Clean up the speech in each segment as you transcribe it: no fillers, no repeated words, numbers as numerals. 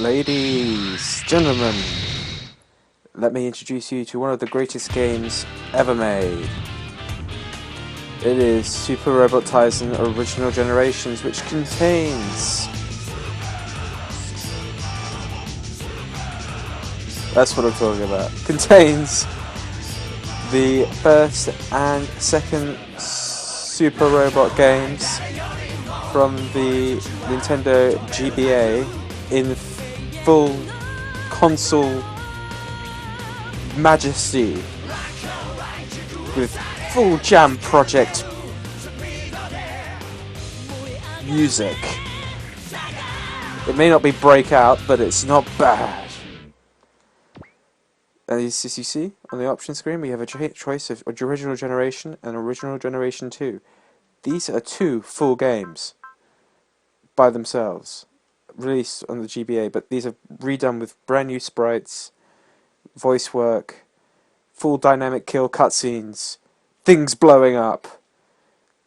Ladies, gentlemen, let me introduce you to one of the greatest games ever made. It is Super Robot Taisen Original Generations, which contains... That's what I'm talking about. Contains the first and second Super Robot games from the Nintendo GBA in full console majesty with full Jam Project music. It may not be Breakout, but it's not bad. As you see on the option screen, we have a choice of Original Generation and Original Generation 2. These are two full games by themselves, released on the GBA, but these are redone with brand new sprites, voice work, full dynamic kill cutscenes, things blowing up,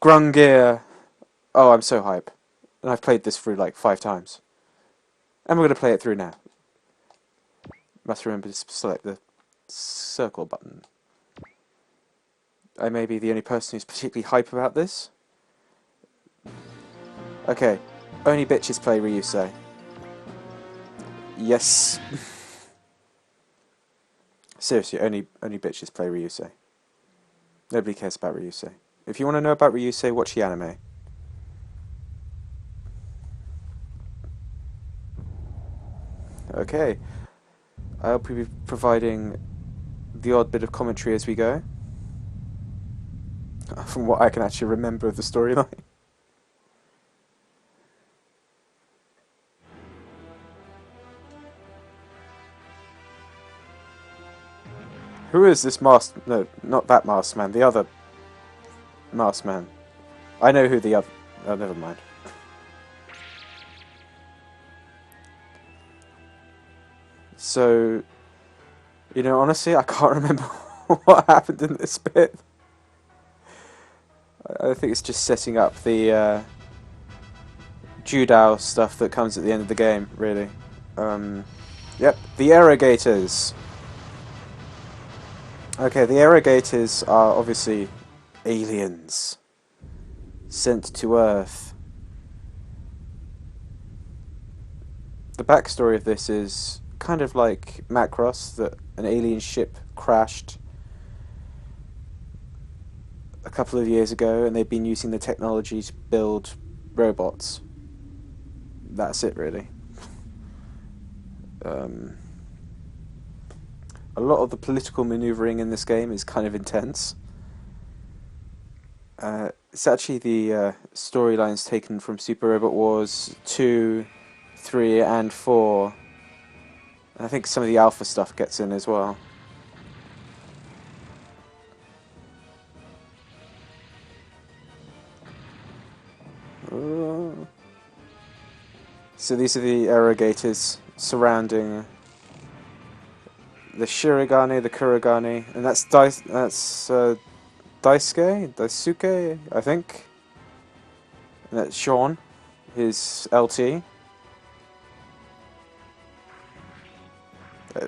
grung gear. Oh, I'm so hype. And I've played this through like 5 times. And we're going to play it through now. Must remember to select the circle button. I may be the only person who's particularly hype about this. Okay, only bitches play Ryusei. Yes. Seriously, only bitches play Ryusei. Nobody cares about Ryusei. If you want to know about Ryusei, watch the anime. Okay. I'll be providing the odd bit of commentary as we go. From what I can actually remember of the storyline. Who is this masked... No, not that masked man. The other masked man. I know who the other... Oh, never mind. So... You know, honestly, I can't remember what happened in this bit. I think it's just setting up the... Judao stuff that comes at the end of the game, really. Yep, the Irrigators. Okay, the Irrigators are obviously aliens sent to Earth. The backstory of this is kind of like Macross, that an alien ship crashed a couple of years ago and they've been using the technology to build robots. That's it, really. A lot of the political maneuvering in this game is kind of intense. It's actually the storylines taken from Super Robot Wars 2, 3 and 4. And I think some of the alpha stuff gets in as well. So these are the Irrigators surrounding the Shirogane, the Kurogane, and that's Daisuke, I think. And that's Sean, his LT.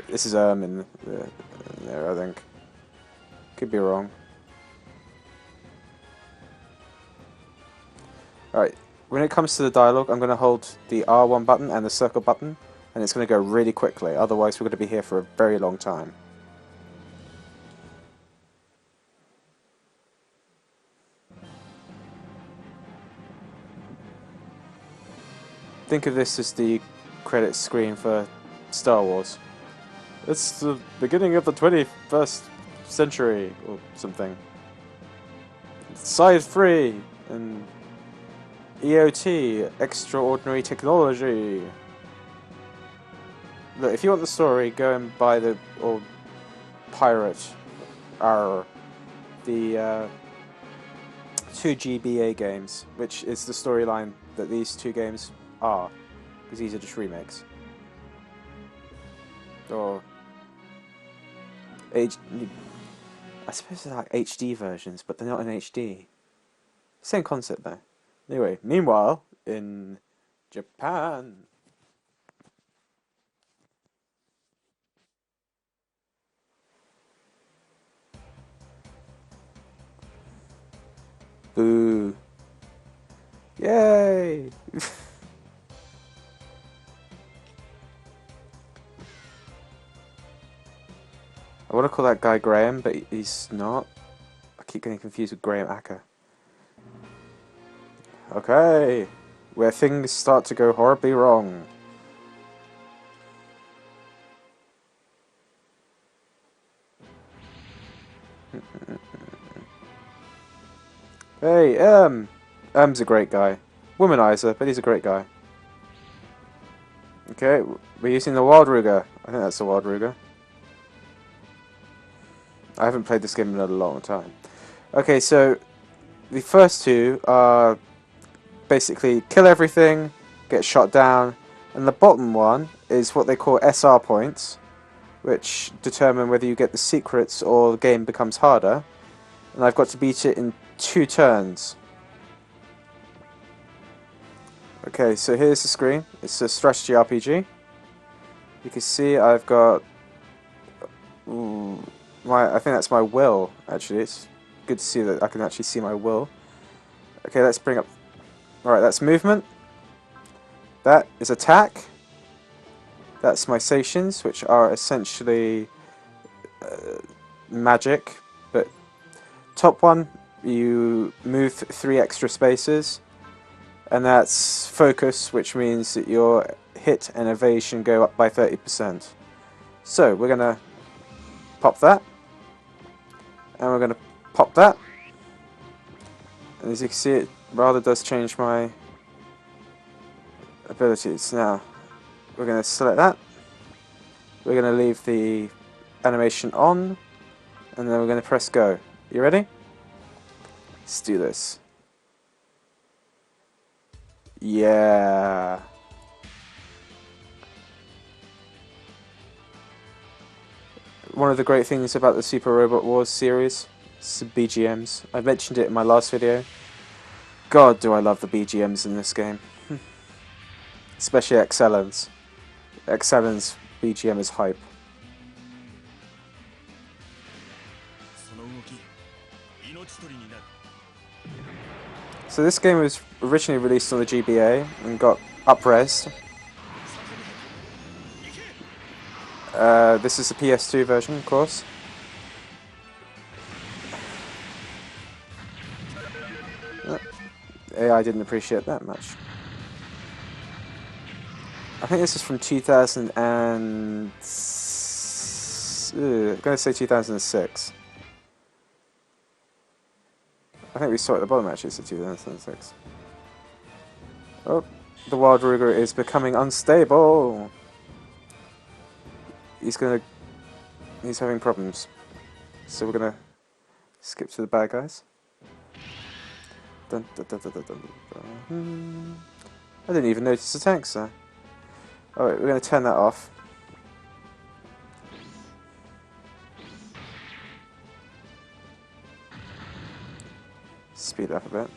This is in there, I think. Could be wrong. Alright, when it comes to the dialogue, I'm going to hold the R1 button and the circle button, and it's going to go really quickly, otherwise we're going to be here for a very long time. Think of this as the credits screen for Star Wars. It's the beginning of the 21st century, or something. Side 3, and EOT, Extraordinary Technology. Look, if you want the story, go and buy the, or pirate, the 2 GBA games, which is the storyline that these 2 games are, because these are just remakes. Or I suppose they're like HD versions, but they're not in HD. Same concept though. Anyway, meanwhile, in Japan... Boo. Yay! I want to call that guy Graham, but he's not. I keep getting confused with Graham Acker. Okay, where things start to go horribly wrong. Hey, M's a great guy. Womanizer, but he's a great guy. Okay, we're using the Wild Ruger. I think that's the Wild Ruger. I haven't played this game in a long time. Okay, so the first two are basically kill everything, get shot down, and the bottom one is what they call SR points, which determine whether you get the secrets or the game becomes harder. And I've got to beat it in 2 turns. Okay, so here's the screen. It's a strategy RPG. You can see I've got I think that's my will, actually. It's good to see that I can actually see my will. Okay, let's bring up... Alright, that's movement. That is attack. That's my stations, which are essentially magic. But top one, you move 3 extra spaces. And that's focus, which means that your hit and evasion go up by 30%. So, we're going to pop that. And we're going to pop that. And as you can see, it rather does change my abilities. Now, we're going to select that. We're going to leave the animation on. And then we're going to press go. You ready? Let's do this. Yeah. One of the great things about the Super Robot Wars series is the BGMs. I mentioned it in my last video. God, do I love the BGMs in this game. Especially Excellen's. Excellen's BGM is hype. So this game was originally released on the GBA and got up-resed. This is the ps2 version, of course. AI didn't appreciate that much. I think this is from 2000 and... I'm going to say 2006. I think we saw at the bottom actually, so 2006. Oh, the Wild Ruger is becoming unstable. He's having problems. So we're gonna skip to the bad guys. Dun, dun, dun, dun, dun, dun, dun. I didn't even notice the tanks there. Alright, we're gonna turn that off. Speed up a bit.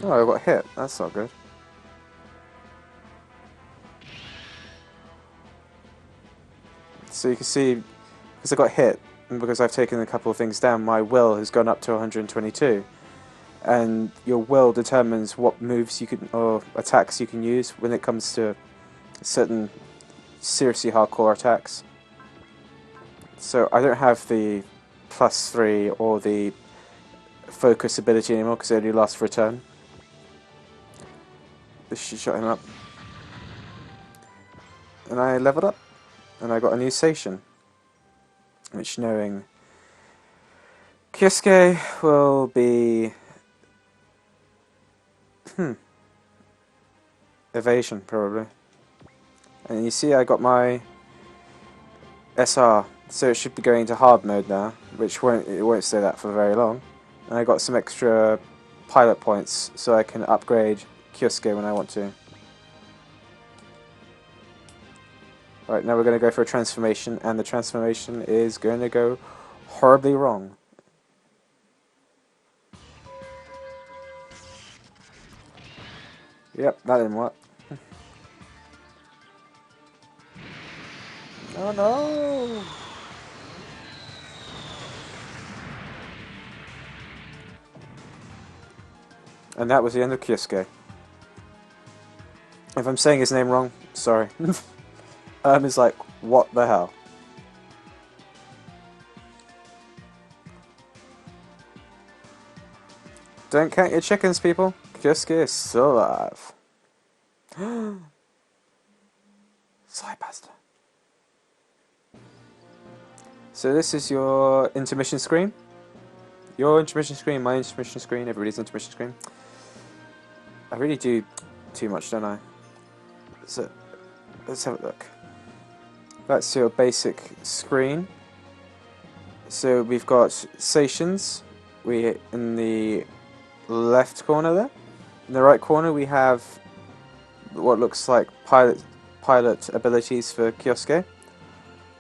Oh, I got hit. That's not good. So you can see, because I got hit, and because I've taken a couple of things down, my will has gone up to 122. And your will determines what moves you can, or attacks you can use when it comes to certain seriously hardcore attacks. So I don't have the +3 or the focus ability anymore because it only lasts for a turn. This should shut him up. And I leveled up. And I got a new station. Which, knowing Kyosuke will be... evasion, probably. And you see I got my SR. So it should be going to hard mode now. Which it won't stay that for very long. And I got some extra pilot points so I can upgrade Kyosuke when I want to. Right, now we're going to go for a transformation, and the transformation is going to go horribly wrong. Yep, that didn't work. Oh no! And that was the end of Kyosuke. If I'm saying his name wrong, sorry. Is like, what the hell? Don't count your chickens, people. Kyosuke is still alive. Slide pasta. So this is your intermission screen. Your intermission screen, my intermission screen, everybody's intermission screen. I really do too much, don't I? So, let's have a look. That's your basic screen. So we've got stations. In the left corner there. In the right corner we have what looks like pilot abilities for Kyosuke.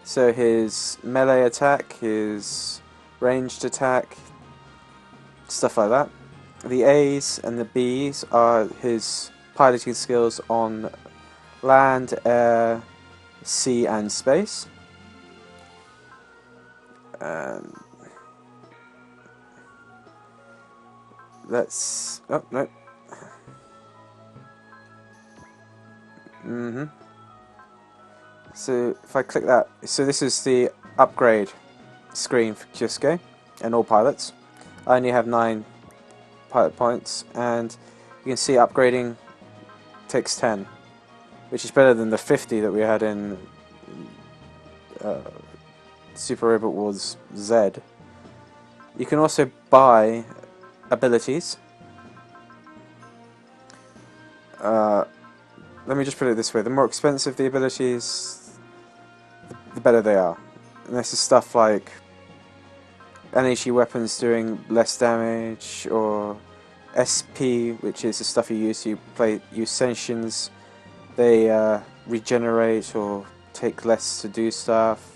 So his melee attack, his ranged attack, stuff like that. The A's and the B's are his piloting skills on land, air, sea and space. Let's... oh, no. So if I click that, so this is the upgrade screen for Kyosuke and all pilots. I only have 9 pilot points, and you can see upgrading takes 10, which is better than the 50 that we had in Super Robot Wars Z. You can also buy abilities. Let me just put it this way: the more expensive the abilities, the better they are. And this is stuff like NHE weapons doing less damage, or SP, which is the stuff you use to use sentients. They regenerate or take less to do stuff.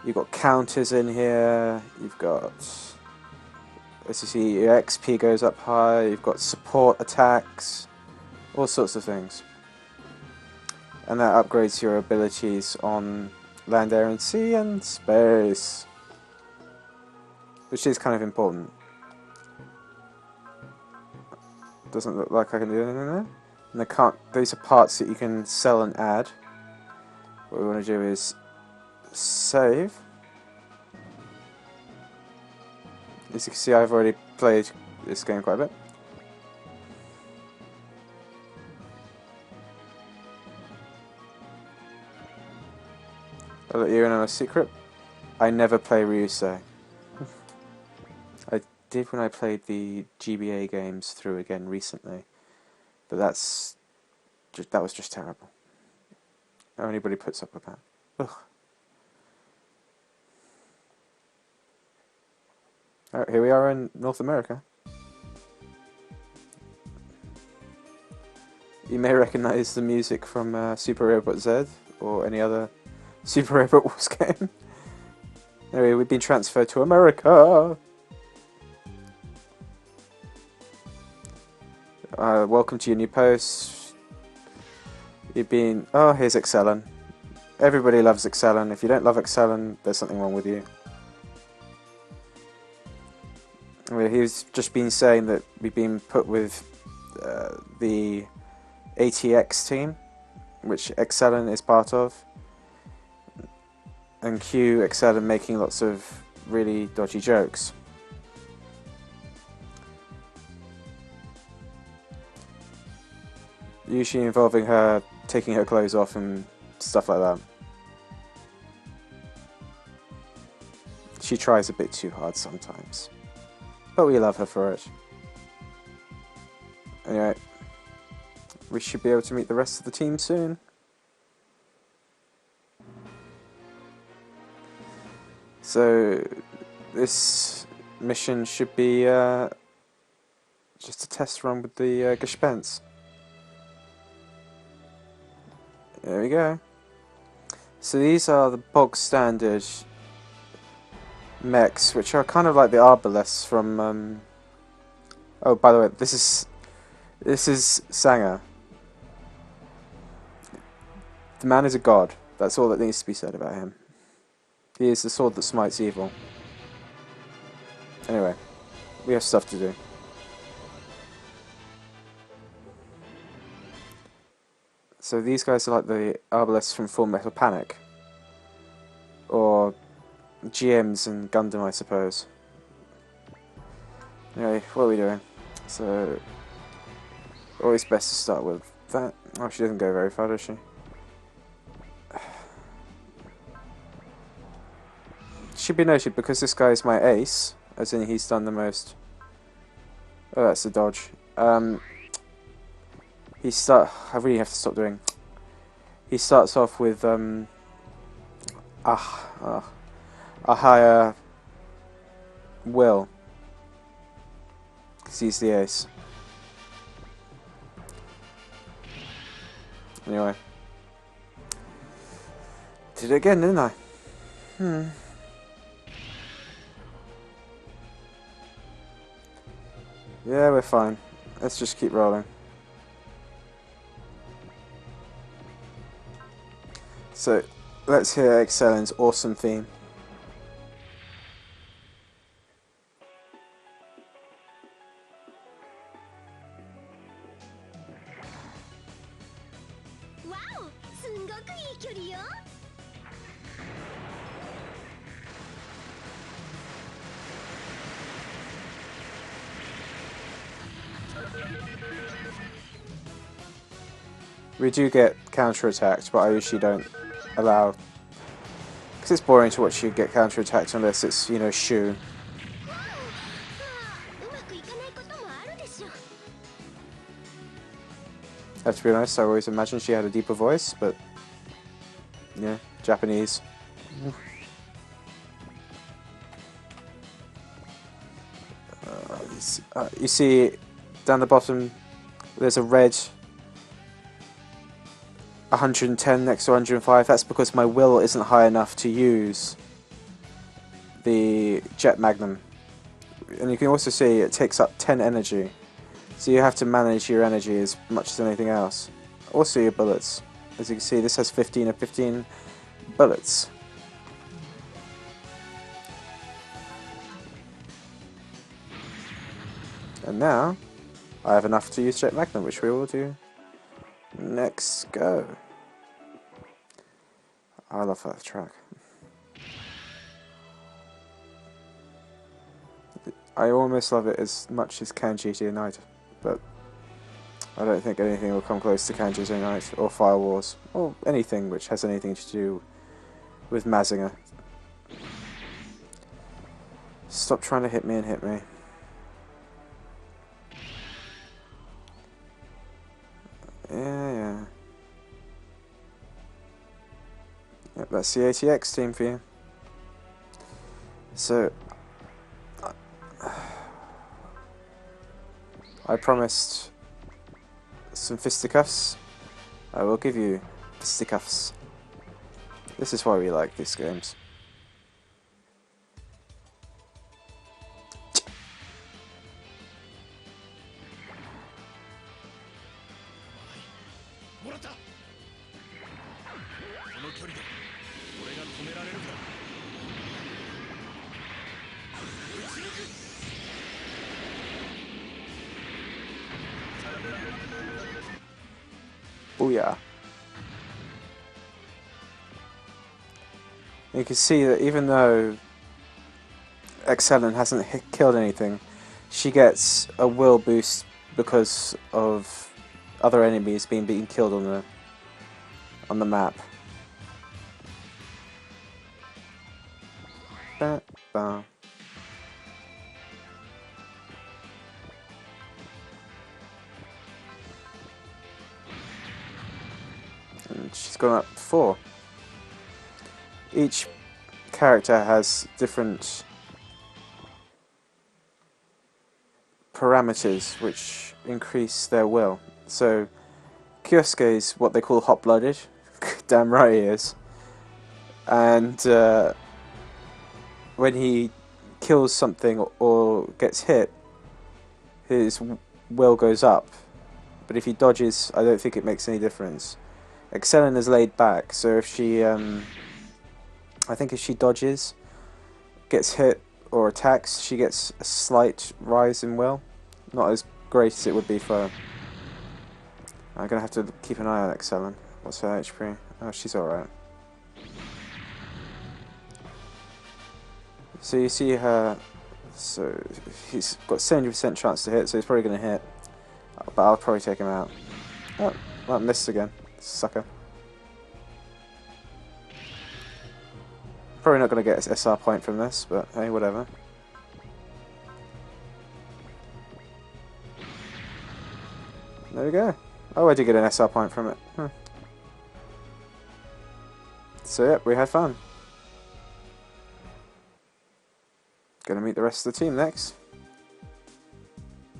You've got counters in here. You've got, as you see, your XP goes up high. You've got support attacks, all sorts of things. And that upgrades your abilities on land, air, and sea, and space, which is kind of important. Doesn't look like I can do anything there. And these are parts that you can sell and add. What we want to do is save. As you can see, I've already played this game quite a bit. I'll let you in on a secret. I never play Ryusei. I did when I played the GBA games through again recently, but that was just terrible. How anybody puts up with that? Ugh. Alright, here we are in North America. You may recognise the music from Super Robot Z or any other Super Robot Wars game. Anyway, we've been transferred to America. Welcome to your new post. You've been... oh, here's Excellin. Everybody loves Excellin. If you don't love Excellin, there's something wrong with you. Anyway, he's just been saying that we've been put with the ATX team, which Excellin is part of. And cue Excellin making lots of really dodgy jokes. Usually involving her taking her clothes off and stuff like that. She tries a bit too hard sometimes, but we love her for it. Anyway, we should be able to meet the rest of the team soon. So this mission should be just a test run with the Gespenst. There we go. So these are the bog standard mechs, which are kind of like the Arbalests from... oh, by the way, this is Sanger. The man is a god. That's all that needs to be said about him. He is the sword that smites evil. Anyway, we have stuff to do. So these guys are like the Arbalists from Full Metal Panic. Or GMs in Gundam, I suppose. Anyway, what are we doing? So, always best to start with that. Oh, she doesn't go very far, does she? Should be noted, because this guy is my ace, as in he's done the most... Oh, that's a dodge. I really have to stop doing... He starts off with, a higher will. Because he's the ace. Anyway. Did it again, didn't I? Yeah, we're fine. Let's just keep rolling. So, let's hear Excellen's awesome theme. Wow! We do get counter-attacked, but I usually don't allow... Because it's boring to watch you get counter-attacked unless it's, you know, Shu. I have to be honest, I always imagined she had a deeper voice, but... Yeah, Japanese. You see, down the bottom, there's a red 110 next to 105. That's because my will isn't high enough to use the Jet Magnum. And you can also see it takes up 10 energy. So you have to manage your energy as much as anything else. Also your bullets. As you can see, this has 15 of 15 bullets. And now, I have enough to use Jet Magnum, which we will do next go. I love that track. I almost love it as much as Kanji Unite, but I don't think anything will come close to Kanji Unite or Fire Wars, or anything which has anything to do with Mazinger. Stop trying to hit me and hit me. Yeah. Yep, that's the ATX team for you. So, I promised some fisticuffs. I will give you fisticuffs. This is why we like these games. Booyah. You can see that even though Excellent hasn't killed anything, she gets a will boost because of other enemies being killed on the map. Ba, ba. And she's gone up 4. Each character has different parameters which increase their will. So Kyosuke is what they call hot-blooded. Damn right he is. And when he kills something or gets hit, his will goes up. But if he dodges, I don't think it makes any difference. Excellent is laid back, so if she, I think if she dodges, gets hit, or attacks, she gets a slight rise in will. Not as great as it would be for... I'm going to have to keep an eye on Excellent. What's her HP? Oh, she's alright. So you see her... So he's got 70% chance to hit, so he's probably going to hit. But I'll probably take him out. Oh, that missed again. Sucker. Probably not going to get an SR point from this, but hey, whatever. There we go. Oh, I did get an SR point from it. So yep, we had fun. Gonna meet the rest of the team next.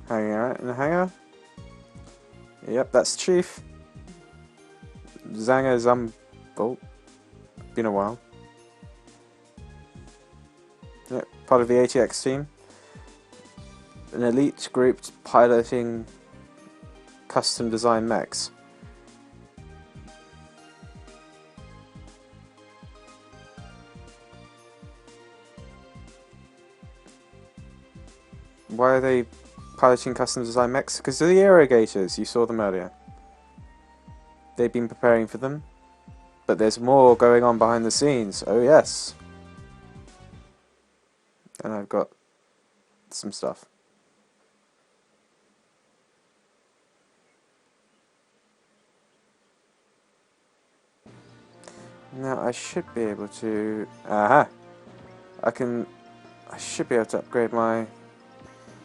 Hanging out in the hangar. Yep, that's Chief. Zanger oh, been a while. Yep, part of the ATX team. An elite group piloting custom design mechs. Why are they piloting custom design mechs? Because they're the irrigators, you saw them earlier. They've been preparing for them. But there's more going on behind the scenes. Oh yes. And I've got some stuff. Now I should be able to... Aha! I should be able to upgrade my...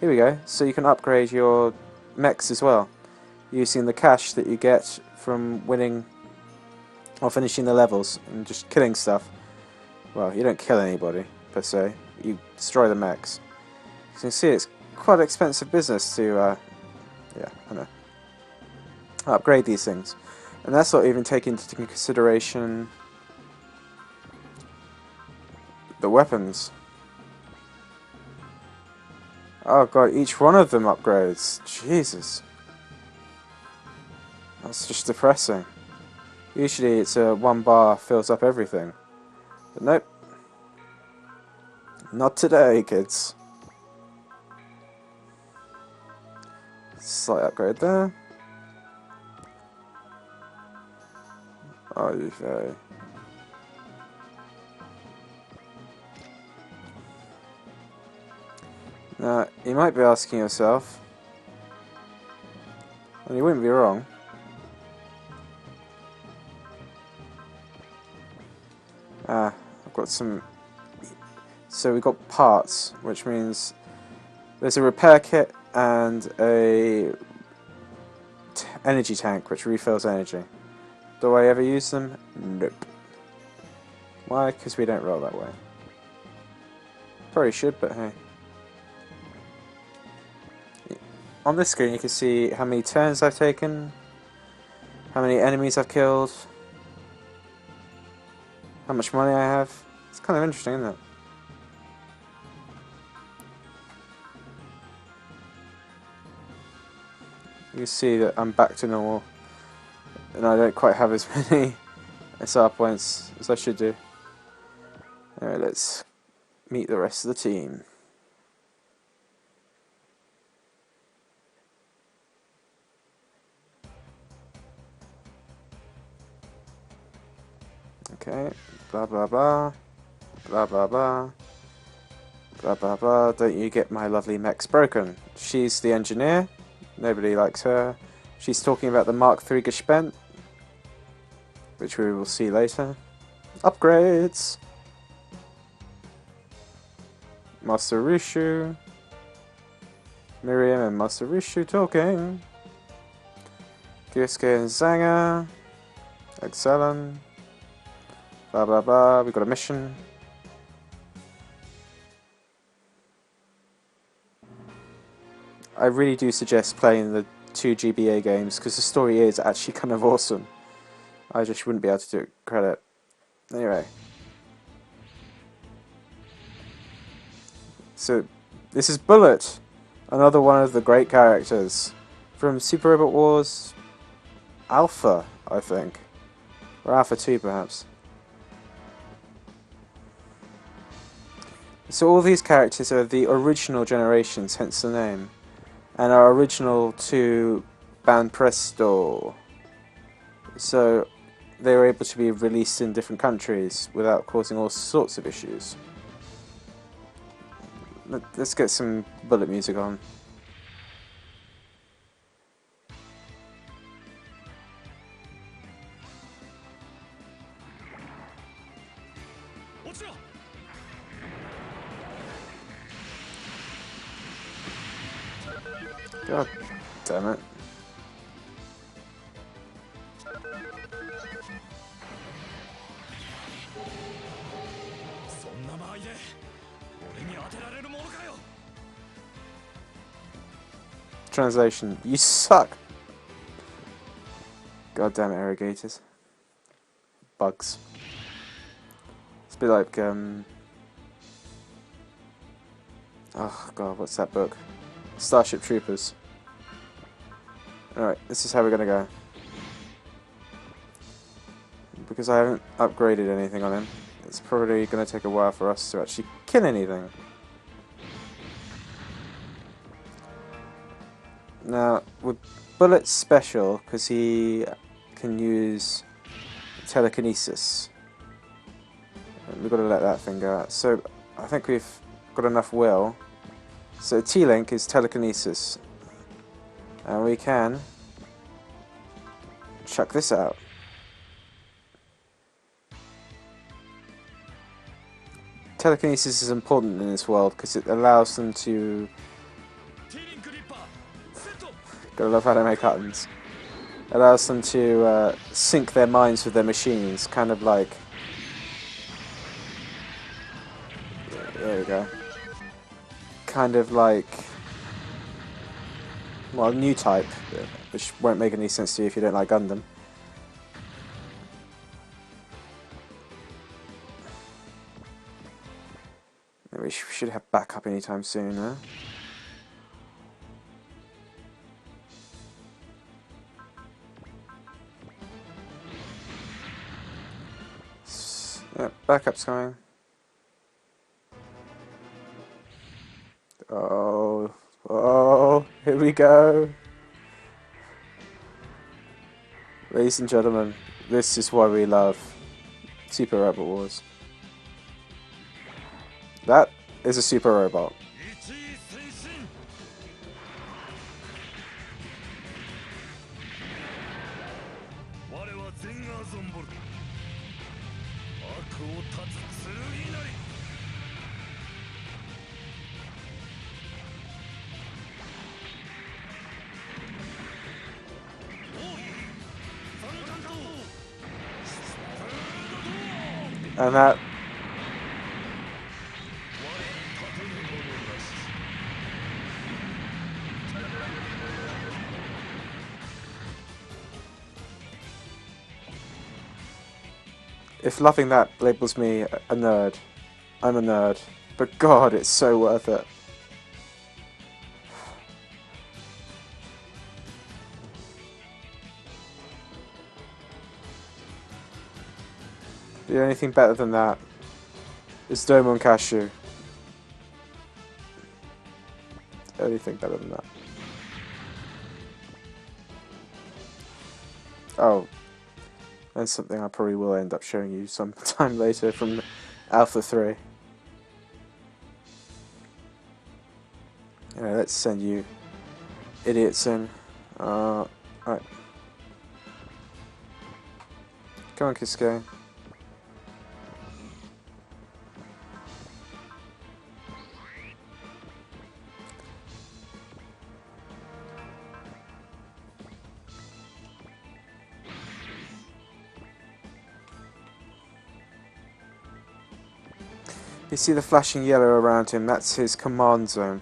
Here we go. So you can upgrade your mechs as well, using the cash that you get from winning or finishing the levels and just killing stuff. Well, you don't kill anybody, per se. You destroy the mechs. You can see it's quite expensive business to, yeah, I know, upgrade these things. And that's not even taking into consideration the weapons. Oh god, each one of them upgrades. Jesus. That's just depressing. Usually it's a one bar fills up everything. But nope. Not today, kids. Slight upgrade there. Okay. Now, you might be asking yourself, and you wouldn't be wrong, I've got some, so we've got parts, which means there's a repair kit and a energy tank, which refills energy. Do I ever use them? Nope. Why? Because we don't roll that way. Probably should, but hey. On this screen you can see how many turns I've taken, how many enemies I've killed, how much money I have. It's kind of interesting, isn't it? You can see that I'm back to normal, and I don't quite have as many SR points as I should do. Anyway, let's meet the rest of the team. Okay, blah blah blah, blah blah blah, blah blah blah. Don't you get my lovely mechs broken? She's the engineer. Nobody likes her. She's talking about the Mark III Gespenst, which we will see later. Upgrades. Master Rishu. Miriam and Master Rishu talking. Gyusuke and Zanger. Excellent. Blah blah blah, we've got a mission. I really do suggest playing the 2 GBA games, because the story is actually kind of awesome. I just wouldn't be able to do it credit. Anyway. So, this is Bullet, another one of the great characters from Super Robot Wars Alpha, I think. Or Alpha 2 perhaps. So all these characters are the original generations, hence the name, and are original to Banpresto. So they were able to be released in different countries without causing all sorts of issues. Let's get some bullet music on. God damn it. Translation: you suck. God damn it, irrigators. Bugs. It's a bit like, oh god, what's that book? Starship Troopers. Alright, this is how we're gonna go. Because I haven't upgraded anything on him, it's probably gonna take a while for us to actually kill anything. Now, with Bullet's special, because he can use telekinesis. We've got to let that thing go out. So, I think we've got enough will. So, T-Link is telekinesis. And we can chuck this out. Telekinesis is important in this world because it allows them to... Gotta love anime cartoons. Allows them to sync their minds with their machines, kind of like... There we go. Kind of like... Well, new type, which won't make any sense to you if you don't like Gundam. We should have backup anytime soon, huh? Yeah, backup's coming. Oh, oh, here we go. Ladies and gentlemen, this is why we love Super Robot Wars. That is a super robot. And that... If loving that labels me a nerd, I'm a nerd. But God, it's so worth it. The only thing better than that is Domon Cashew. The only thing better than that. Oh. And something I probably will end up showing you sometime later from Alpha 3. Anyway, let's send you idiots in. Alright. Come on, Kiske. You see the flashing yellow around him, that's his command zone.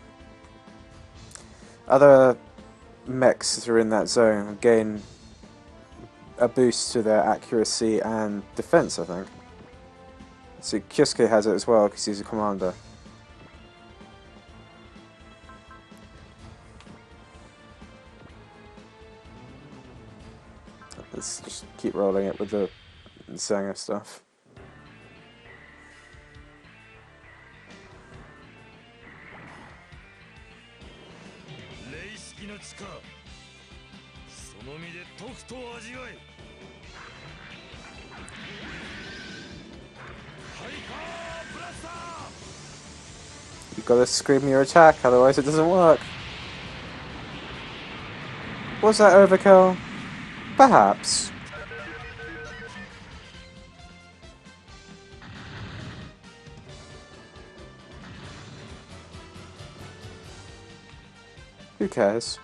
Other mechs that are in that zone gain a boost to their accuracy and defense, I think. So Kyosuke has it as well because he's a commander. Let's just keep rolling it with the Sanger stuff. You gotta scream your attack, otherwise it doesn't work. Was that overkill? Perhaps. Who cares?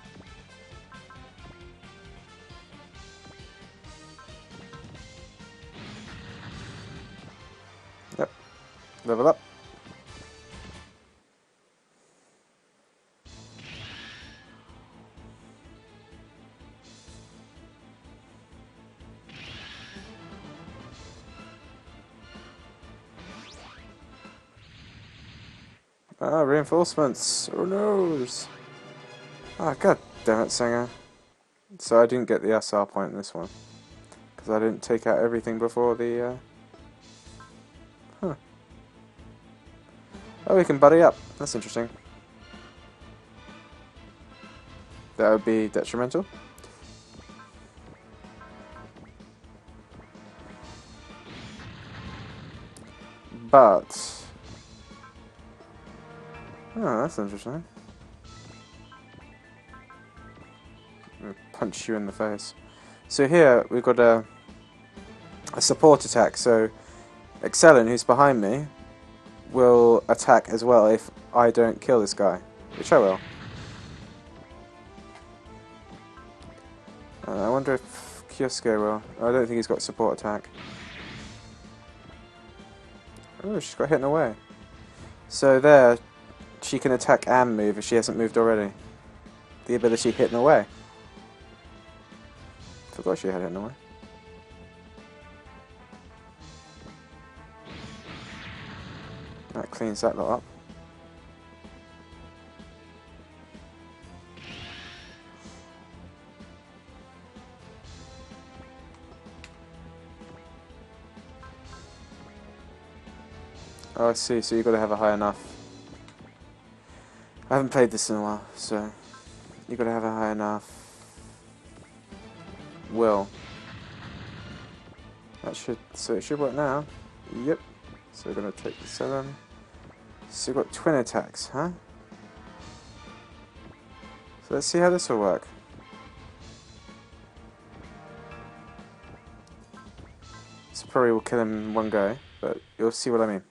Yep. Level up. Ah, reinforcements. Oh no. Ah, god damn it, Singer. So I didn't get the SR point in this one. Because I didn't take out everything before the... Huh. Oh, we can buddy up. That's interesting. That would be detrimental. But... Oh, that's interesting. I'll punch you in the face. So here, we've got a support attack. So, Excellent, who's behind me, will attack as well if I don't kill this guy. Which I will. I wonder if Kyosuke will. I don't think he's got support attack. Oh, she's got hit in a way. So there, she can attack and move if she hasn't moved already. The ability hit in a way. Forgot she had hit in a way. That cleans that lot up. Oh, I see, so you've got to have a high enough. I haven't played this in a while, so you've got to have a high enough will. That should, so it should work now. Yep. So we're going to take the 7. So we've got twin attacks, huh? So let's see how this will work. This probably will kill him in one go, but you'll see what I mean.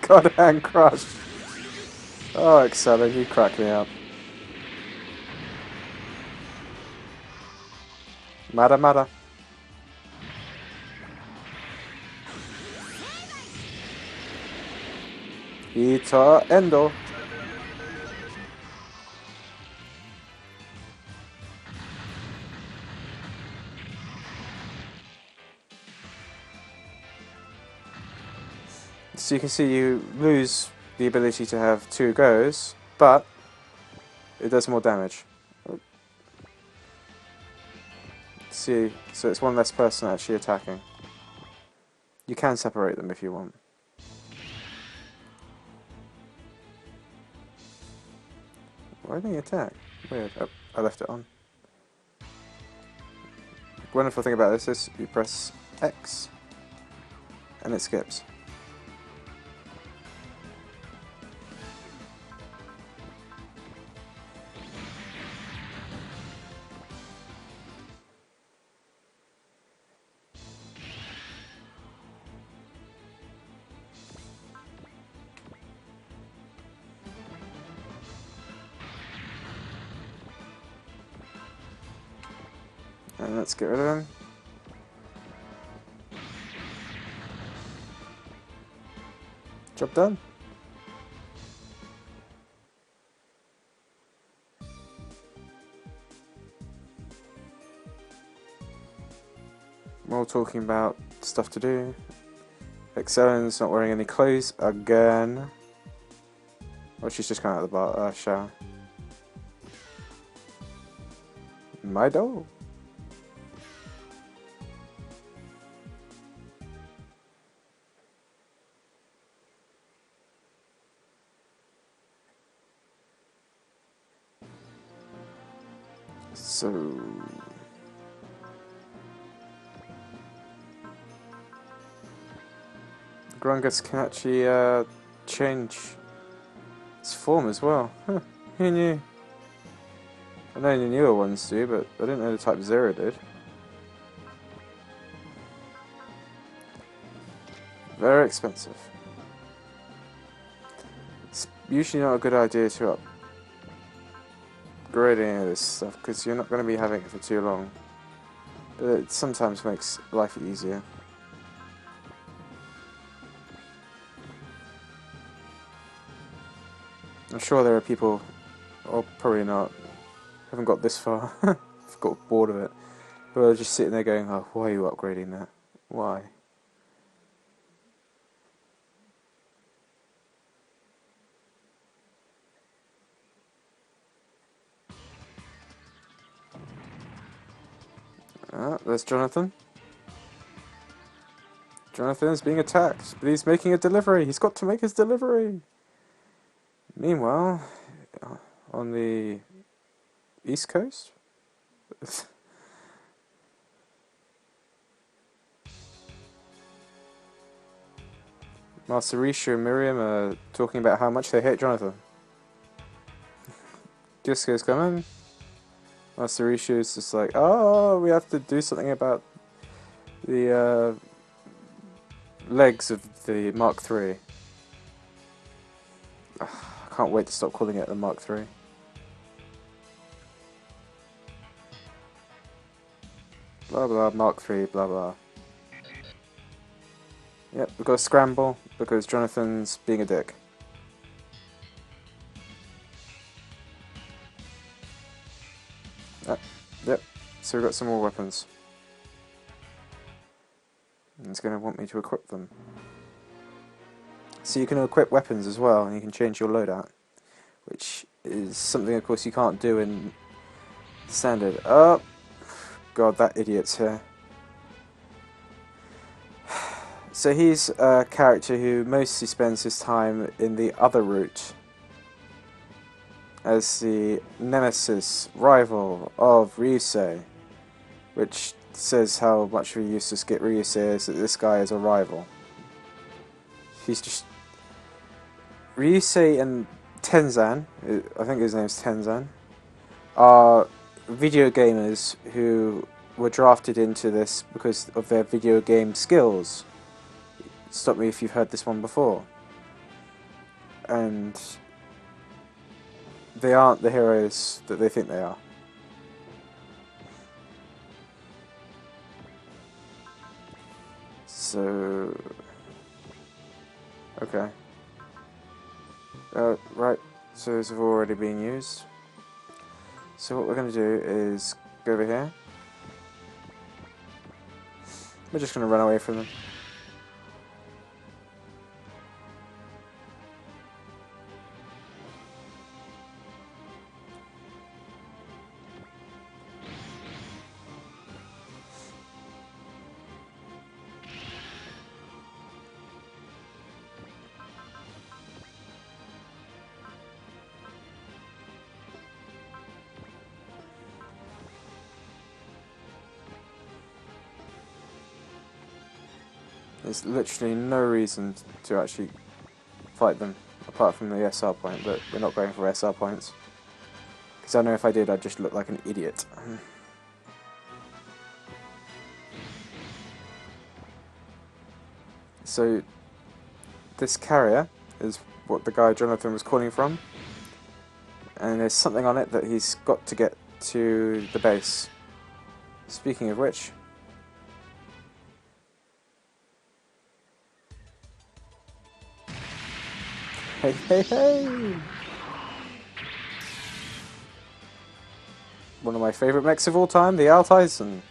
God, hand crushed. Oh, Excellent, you crack me up. Mada mada. Ita Endo. So you can see you lose the ability to have 2 goes, but it does more damage. See, so it's one less person actually attacking. You can separate them if you want. Why didn't he attack? Weird. Oh, I left it on. The wonderful thing about this is you press X and it skips. And let's get rid of him. Job done. More talking about stuff to do. Excellen's not wearing any clothes again. Oh, she's just come out of the shower. My doll. So Grungus can actually change its form as well. Huh, who knew? I know the newer ones do, but I didn't know the Type 0 did. Very expensive. It's usually not a good idea to upgrade any of this stuff, because you're not going to be having it for too long. But it sometimes makes life easier. I'm sure there are people, or probably not, haven't got this far, I've got bored of it, but they're just sitting there going, oh, why are you upgrading that? Why? Ah, there's Jonathan. Jonathan's being attacked, but he's making a delivery. He's got to make his delivery. Meanwhile, on the East Coast, Masarisha and Miriam are talking about how much they hate Jonathan. Disco's coming. Masarisha is just like, oh, we have to do something about the legs of the Mark III. I can't wait to stop calling it the Mark III. Blah blah, Mark III, blah blah. Yep, we've got to scramble because Jonathan's being a dick. Yep, so we've got some more weapons. And it's going to want me to equip them. So you can equip weapons as well, and you can change your loadout, which is something, of course, you can't do in standard. Oh, God, that idiot's here. So he's a character who mostly spends his time in the other route as the nemesis rival of Ryusei, which says how much of a useless git Ryusei is that this guy is a rival. He's just... Ryusei and Tenzan, I think his name's Tenzan, are video gamers who were drafted into this because of their video game skills. Stop me if you've heard this one before. And they aren't the heroes that they think they are. So... okay. Right, so those have already been used. So what we're going to do is go over here. We're just going to run away from them. There's literally no reason to actually fight them, apart from the SR point, but we're not going for SR points. Because I know if I did, I'd just look like an idiot. So, this carrier is what the guy Jonathan was calling from, and there's something on it that he's got to get to the base. Speaking of which... hey, hey, hey! One of my favourite mechs of all time, the Al Tyson.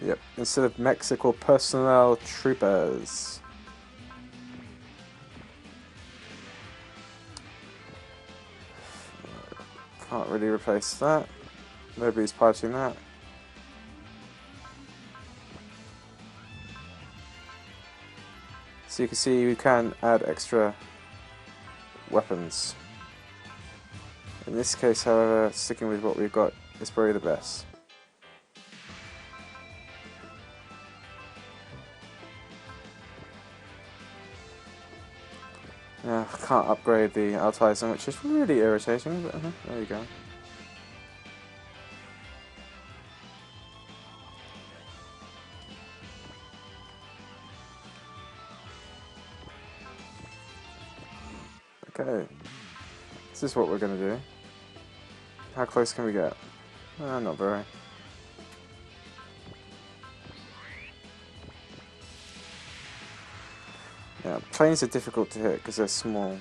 Yep, instead of mechs, they're called personnel troopers. Can't really replace that. Nobody's piloting that. So you can see you can add extra weapons. In this case, however, sticking with what we've got is probably the best. Yeah, I can't upgrade the Altizen, which is really irritating, but there you go. Okay, this is what we're going to do. How close can we get? Not very. Yeah, planes are difficult to hit because they're small.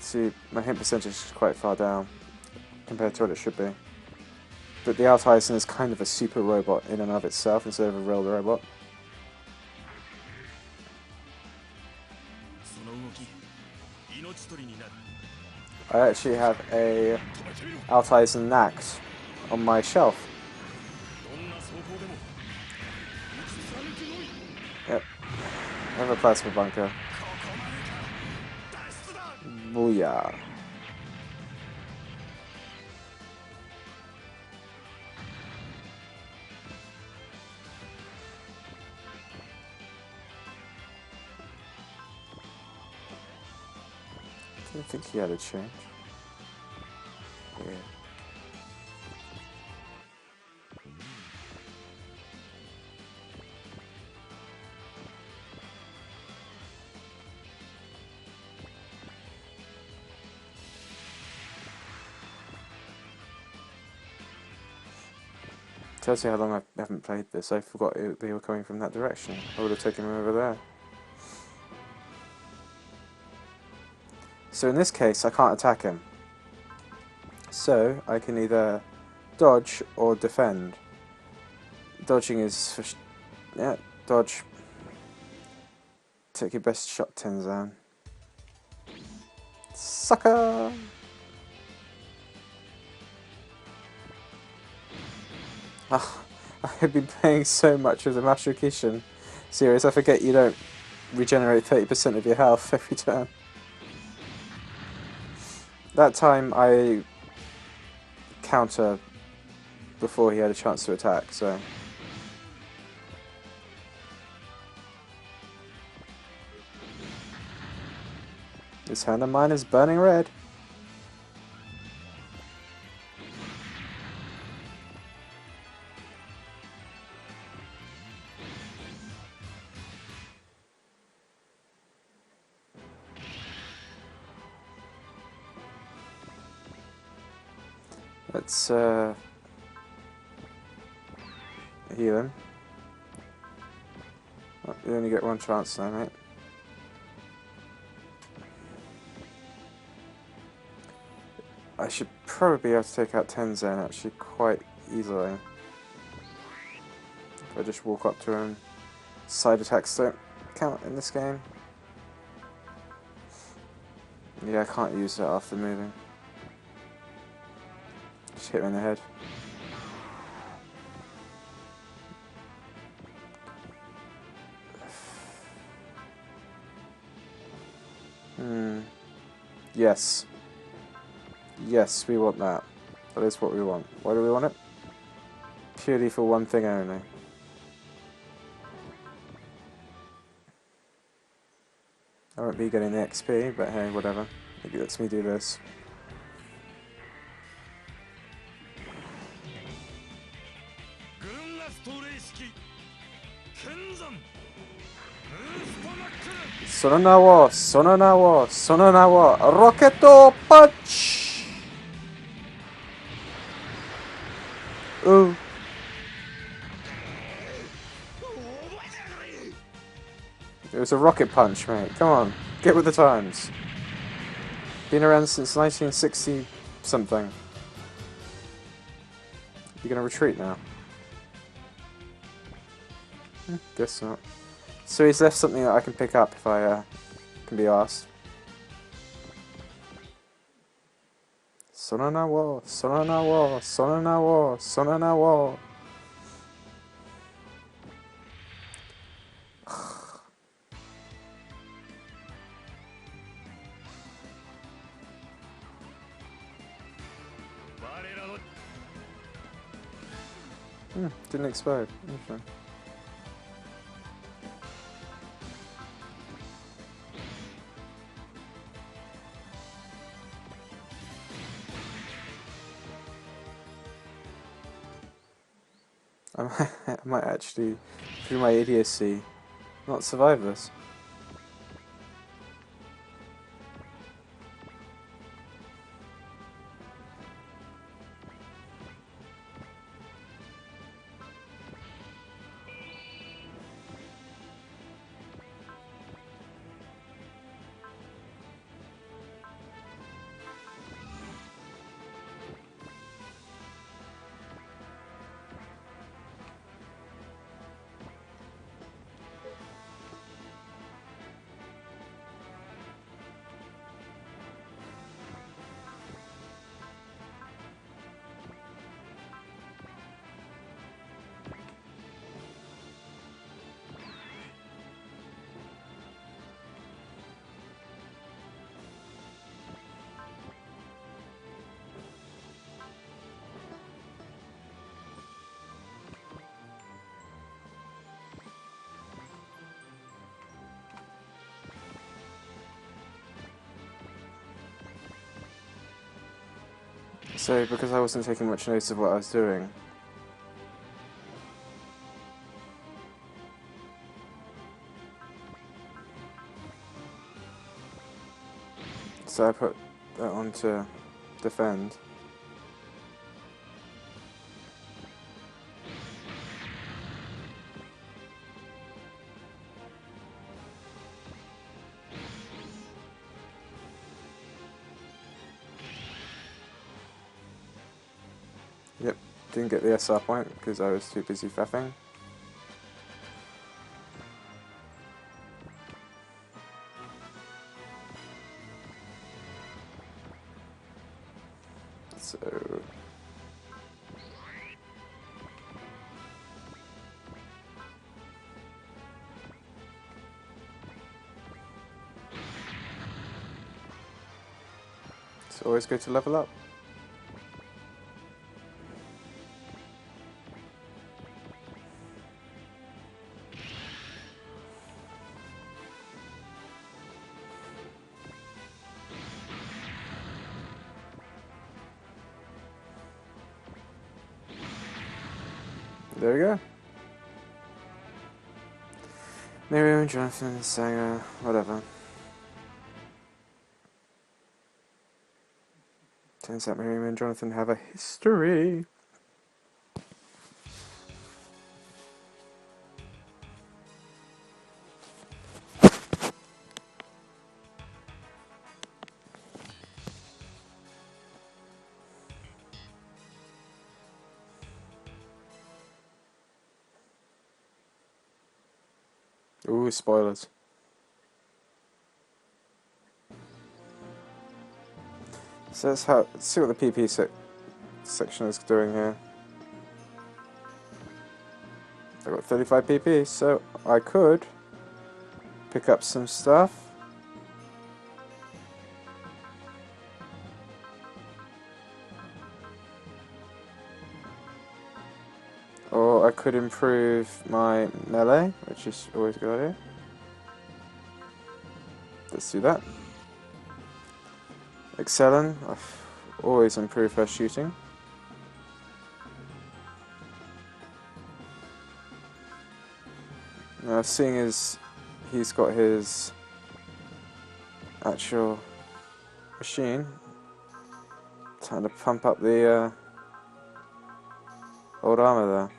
See, my hit percentage is quite far down compared to what it should be. But the Altizen is kind of a super robot in and of itself instead of a real robot. I actually have a Altizen Nact on my shelf. Yep. I have a plasma bunker. Booyah. I didn't think he had a change. Yeah. Tells you how long I haven't played this. I forgot they were coming from that direction. I would have taken them over there. So in this case, I can't attack him. So I can either dodge or defend. Dodging is for yeah, dodge. Take your best shot, Tenzan. Sucker! I've been playing so much of the Masou Kishin series, I forget you don't regenerate 30% of your health every turn. That time I counter before he had a chance to attack, so... This hand of mine is burning red. Let's heal him. Oh, you only get one chance now, mate. I should probably be able to take out Tenzan actually quite easily. If I just walk up to him. Side attacks don't count in this game. Yeah, I can't use that after moving. Just hit him in the head. Yes. Yes, we want that. That is what we want. Why do we want it? Purely for one thing only. I won't be getting the XP, but hey, whatever. It lets me do this. Sononawa, Rocketo Punch! Ooh. It was a rocket punch, mate. Come on, get with the times. Been around since 1960 something. You're gonna retreat now. Guess not. So he's left something that I can pick up if I can be asked. Sonanawa, Sonanawa, Sonanawa, Sonanawa. Didn't explode. Interesting. I might actually, through my idiocy, not survive this. So, because I wasn't taking much notice of what I was doing, so I put that on to defend. Yep, didn't get the SR point because I was too busy faffing. So it's always good to level up. There we go. Miriam, Jonathan, Sanger, whatever. Turns out Miriam and Jonathan have a history. Ooh, spoilers. So let's see what the PP section is doing here. I got 35 PP, so I could pick up some stuff. Or I could improve my melee, which is always a good idea. Let's do that. Excellent. I've always improved her shooting. Now, seeing as he's got his actual machine, time to pump up the old armor there.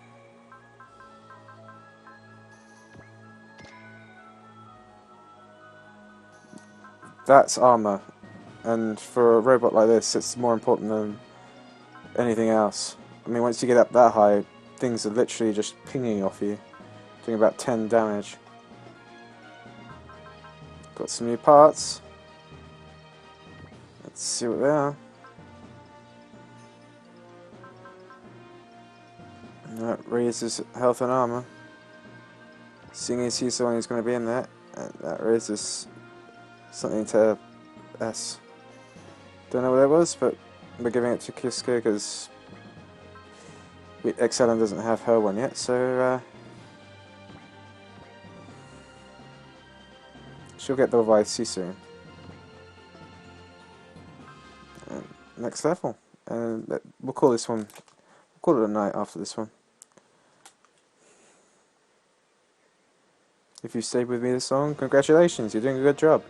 That's armor, and for a robot like this, it's more important than anything else. I mean, once you get up that high, things are literally just pinging off you. doing about 10 damage. Got some new parts. Let's see what they are. And that raises health and armor. Seeing as he's the one who's going to be in there, and that raises something to S. Don't know what that was, but we're giving it to Kiska because Excellent doesn't have her one yet, so she'll get the revive soon. And next level, and we'll call this one. We'll call it a night after this one. If you stayed with me this long, congratulations, you're doing a good job.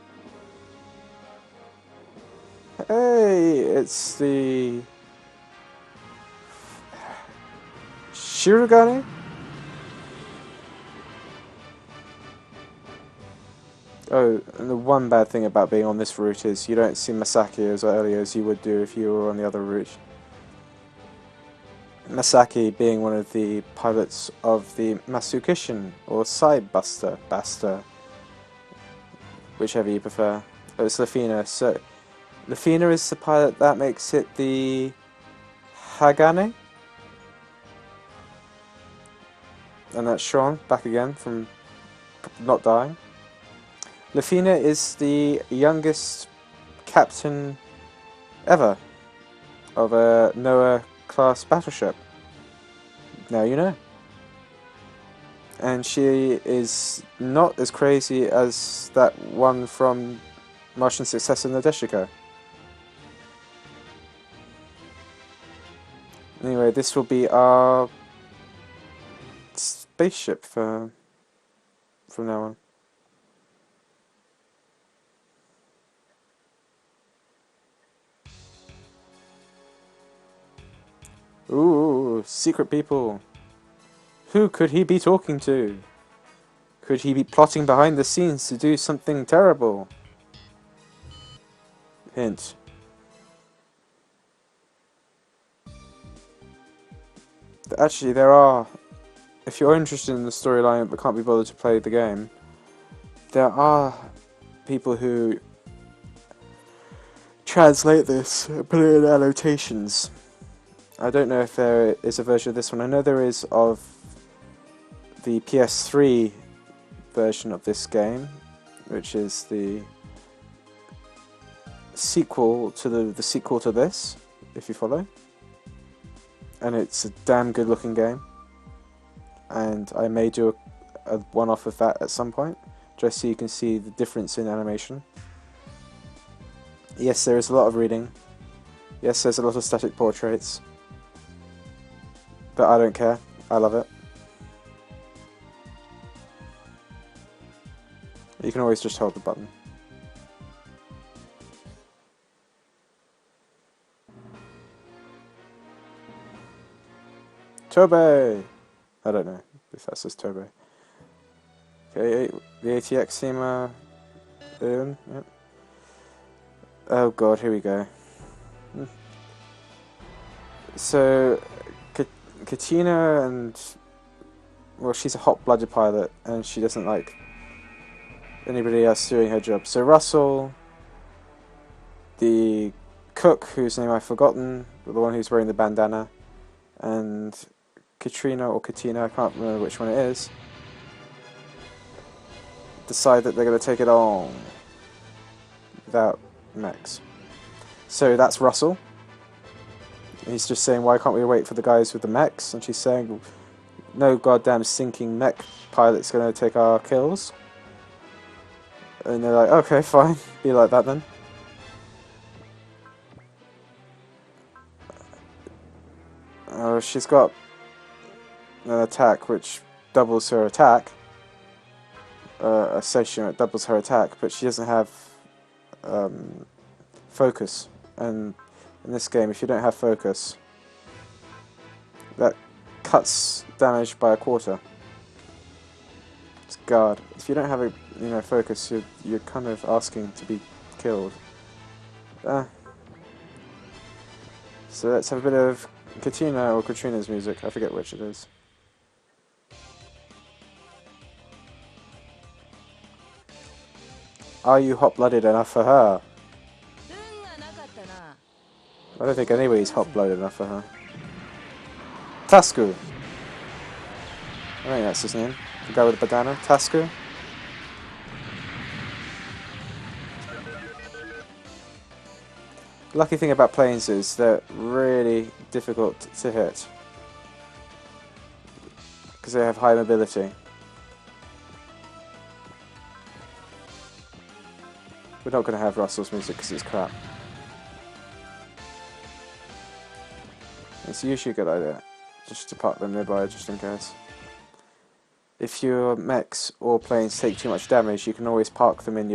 Hey, it's the Shirogane? Oh, and the one bad thing about being on this route is you don't see Masaki as early as you would do if you were on the other route. Masaki being one of the pilots of the Masou Kishin, or Baster, whichever you prefer. Oh, it's Lafina, so Lafina is the pilot that makes it the Hagane? And that's Sean, back again from not dying. Lafina is the youngest captain ever of a Noah class battleship. Now you know. And she is not as crazy as that one from Martian Successor Nadeshiko. Anyway, this will be our spaceship from now on. Ooh, secret people. Who could he be talking to? Could he be plotting behind the scenes to do something terrible? Hint. Actually, there are, if you're interested in the storyline but can't be bothered to play the game, there are people who translate this and put it in annotations. I don't know if there is a version of this one. I know there is of the PS3 version of this game, which is the sequel to the sequel to this, if you follow. And it's a damn good looking game. And I may do a one-off of that at some point, just so you can see the difference in animation. Yes, there is a lot of reading. Yes, there's a lot of static portraits. But I don't care. I love it. You can always just hold the button. Tobe! I don't know if that says Tobe. Okay, the ATX seem in. Yep. Oh god, here we go. So, Katina and... well, she's a hot-blooded pilot, and she doesn't like anybody else doing her job. So Russell, the cook, whose name I've forgotten, the one who's wearing the bandana, and Katrina or Katina, I can't remember which one it is, decide that they're going to take it on without mechs. So that's Russell. He's just saying, why can't we wait for the guys with the mechs? And she's saying, no goddamn sinking mech pilot's going to take our kills. And they're like, okay, fine, be like that then. She's got an attack which doubles her attack. A station that doubles her attack, but she doesn't have focus. And in this game, if you don't have focus, that cuts damage by a quarter. It's guard. If you don't have a focus, you're kind of asking to be killed. So let's have a bit of Katina or Katrina's music. I forget which it is. Are you hot-blooded enough for her? I don't think anybody's hot-blooded enough for her. Tasku! I think that's his name. The guy with the bandana. Tasku? The lucky thing about planes is they're really difficult to hit. Because they have high mobility. We're not going to have Russell's music because it's crap. It's usually a good idea just to park them nearby just in case. If your mechs or planes take too much damage, you can always park them in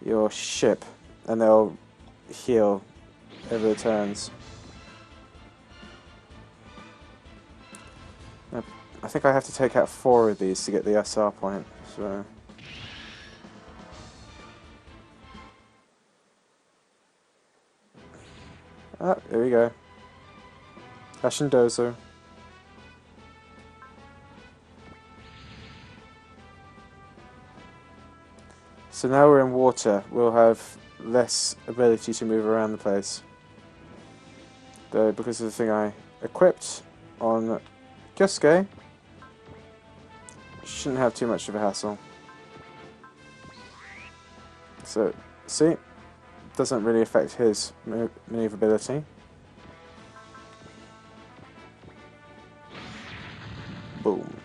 your ship and they'll heal over the turns. I think I have to take out 4 of these to get the SR point, so... Ah, there we go. Ashendozo. So now we're in water, we'll have less ability to move around the place. Though, because of the thing I equipped on Kyosuke, shouldn't have too much of a hassle. So, see? Doesn't really affect his maneuverability. Boom.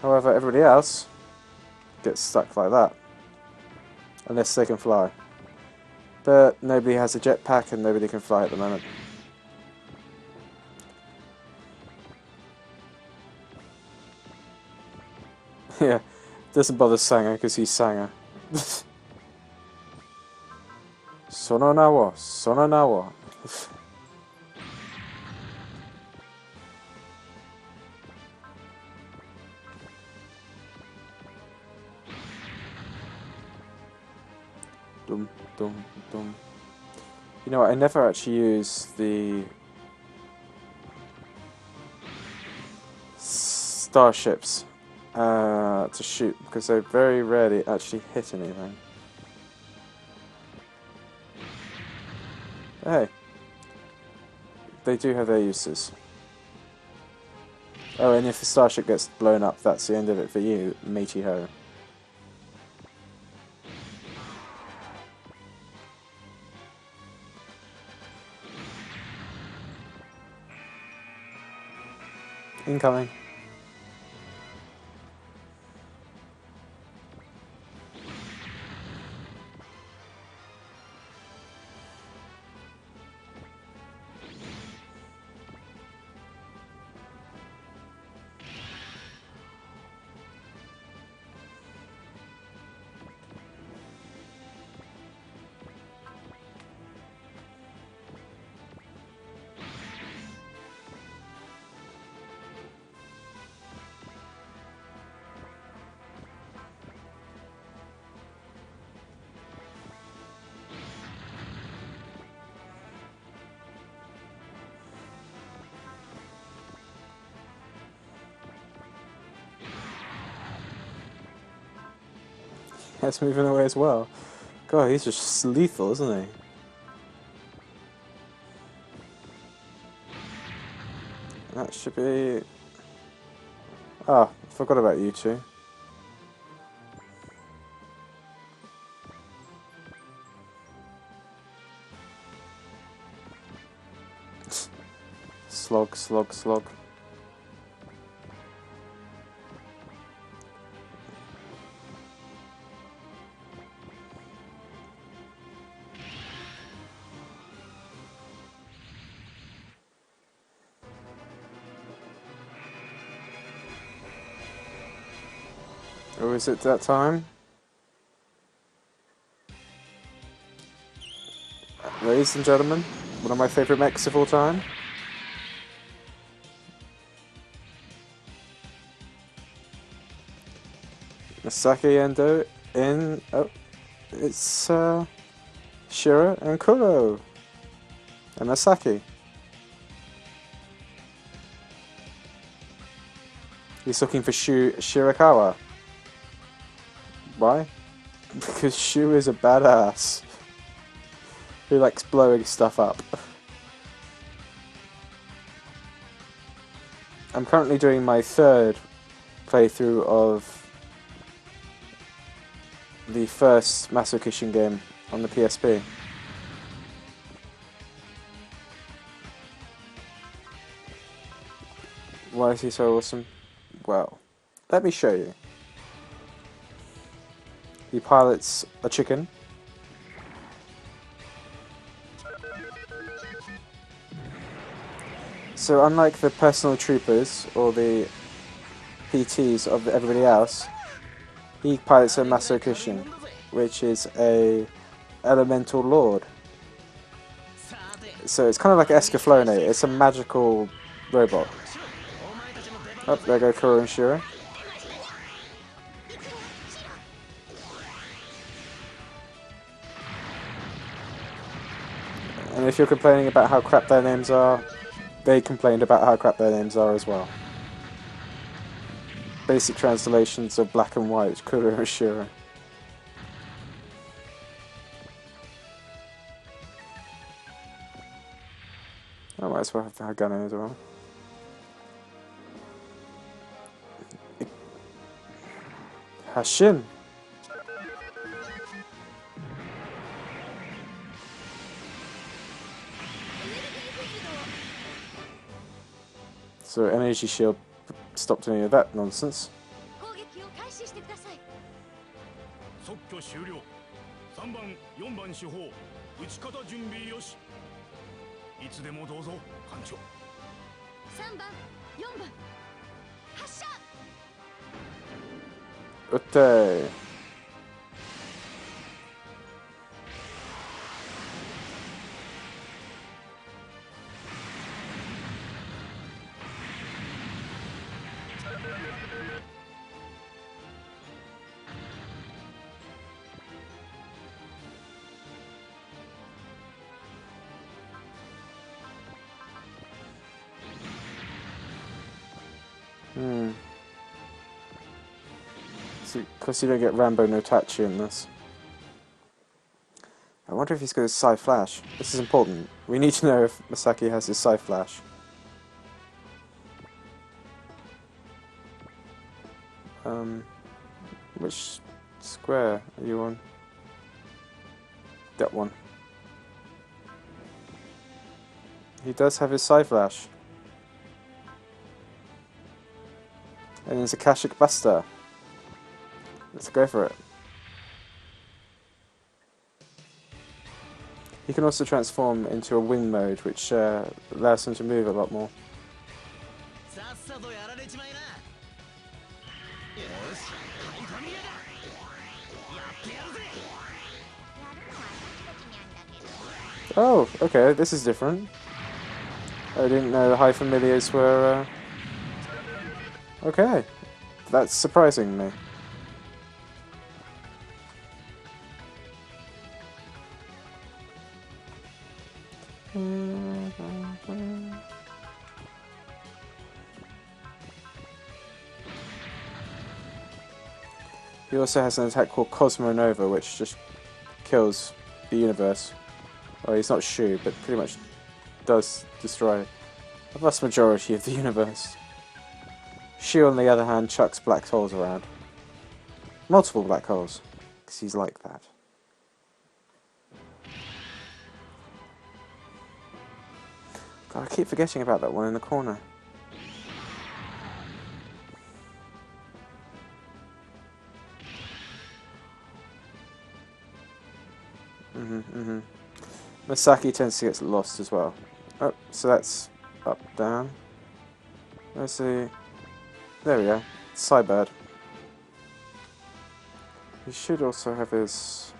However, everybody else gets stuck like that. Unless they can fly. But nobody has a jetpack and nobody can fly at the moment. Yeah, doesn't bother Sanger because he's Sanger. Sononawa, Sononawa. Dum, dum, dum. You know what, I never actually use the starships to shoot because they very rarely actually hit anything. Hey, they do have their uses. Oh, and if the starship gets blown up, that's the end of it for you, matey ho. Incoming. That's moving away as well. God, he's just lethal, isn't he? That should be... Ah, forgot about you two. Slog, slog, slog. Or is it that time? Ladies and gentlemen, one of my favourite mechs of all time. Masaki Endo in... Oh, it's Shira and Kuro. And Masaki. He's looking for Shirakawa. Why? Because Shu is a badass who likes blowing stuff up. I'm currently doing my third playthrough of the first Masou Kishin game on the PSP. Why is he so awesome? Well, let me show you. He pilots a chicken. So unlike the personal troopers or the PTs of everybody else, he pilots a Masou Kishin, which is a elemental lord. So it's kind of like Escaflowne. It's a magical robot. Oh, there go Kuro and Shira. And if you're complaining about how crap their names are, they complained about how crap their names are as well. Basic translations of black and white, Kuro and Shira. I might as well have the gun as well. Hashin! So energy shield stopped any of that nonsense. Utte. Because you don't get Rambo no Tachi in this. I wonder if he's got his Psy Flash. This is important. We need to know if Masaki has his Psy Flash. Which square are you on? That one. He does have his Psy Flash. And there's a Akashic Buster. Let's go for it. He can also transform into a wing mode, which allows him to move a lot more. Oh, okay, this is different. I didn't know the High Familiars were... Okay, that's surprising me. He also has an attack called Cosmo Nova, which just kills the universe. Well, he's not Shu, but pretty much does destroy the vast majority of the universe. Shu, on the other hand, chucks black holes around. Multiple black holes, because he's like that. God, I keep forgetting about that one in the corner. Masaki tends to get lost as well. Oh, so that's up, down. Let's see. There we go. Cybird. He should also have his...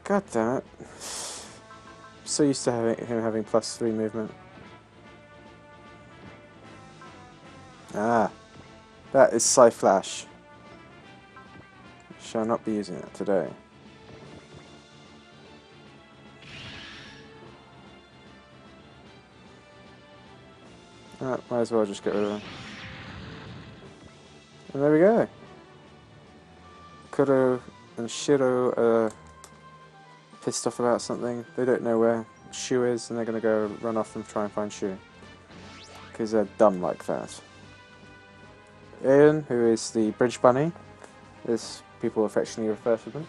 God damn it. I'm so used to him having +3 movement. Ah. That is Psy Flash. Shall not be using it today. Might as well just get rid of him. And there we go. Kuro and Shiro are pissed off about something. They don't know where Shu is, and they're going to go run off and try and find Shu. Because they're dumb like that. Ian, who is the bridge bunny, as people affectionately refer to them,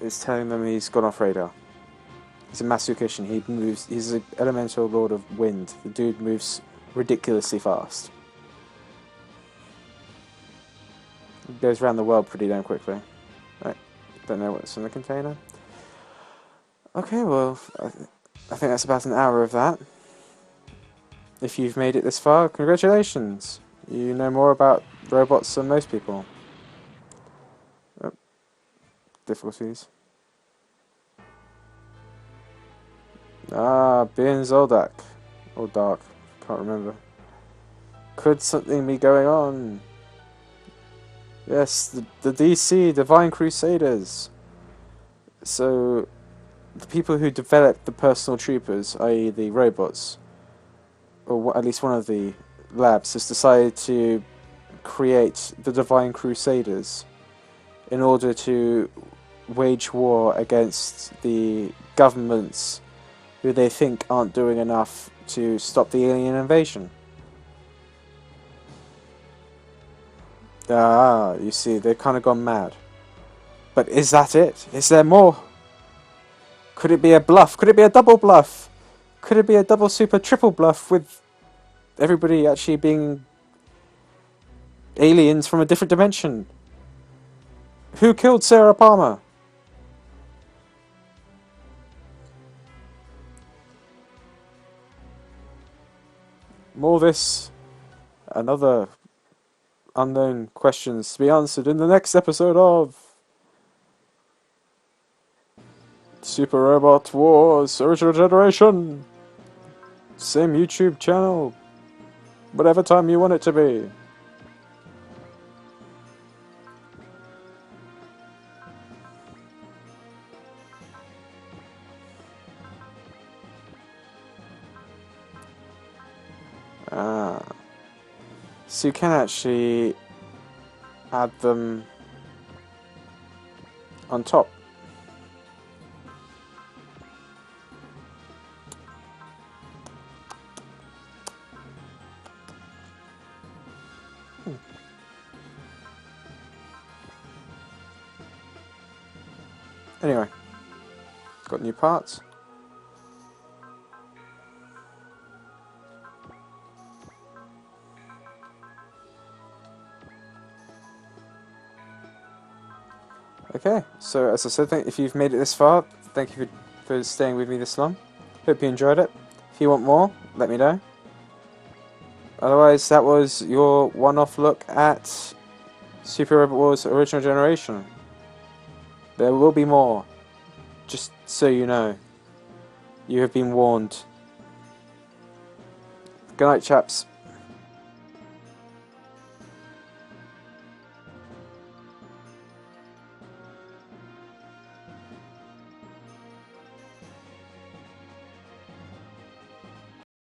is telling them he's gone off radar. He's a Masou Kishin. He's an elemental lord of wind. The dude moves ridiculously fast. He goes around the world pretty damn quickly. Right, don't know what's in the container. Okay, well, I think that's about an hour of that. If you've made it this far, congratulations! You know more about robots than most people. Oh, difficulties. Ah, Bin Zoldak. Or Dark, can't remember. Could something be going on? Yes, the DC, Divine Crusaders. So, the people who developed the personal troopers, i.e. the robots, or at least one of the labs, has decided to create the Divine Crusaders in order to wage war against the governments who they think aren't doing enough to stop the alien invasion. Ah, you see, they've kind of gone mad. But is that it? Is there more? Could it be a bluff? Could it be a double bluff? Could it be a double super triple bluff with everybody actually being aliens from a different dimension? Who killed Sarah Palmer? More this and other unknown questions to be answered in the next episode of Super Robot Wars Original Generation. Same YouTube channel, whatever time you want it to be. So you can actually add them on top. Anyway, got new parts. Okay, so as I said, if you've made it this far, thank you for staying with me this long. Hope you enjoyed it. If you want more, let me know. Otherwise, that was your one-off look at Super Robot Wars Original Generation. There will be more, just so you know. You have been warned. Good night, chaps.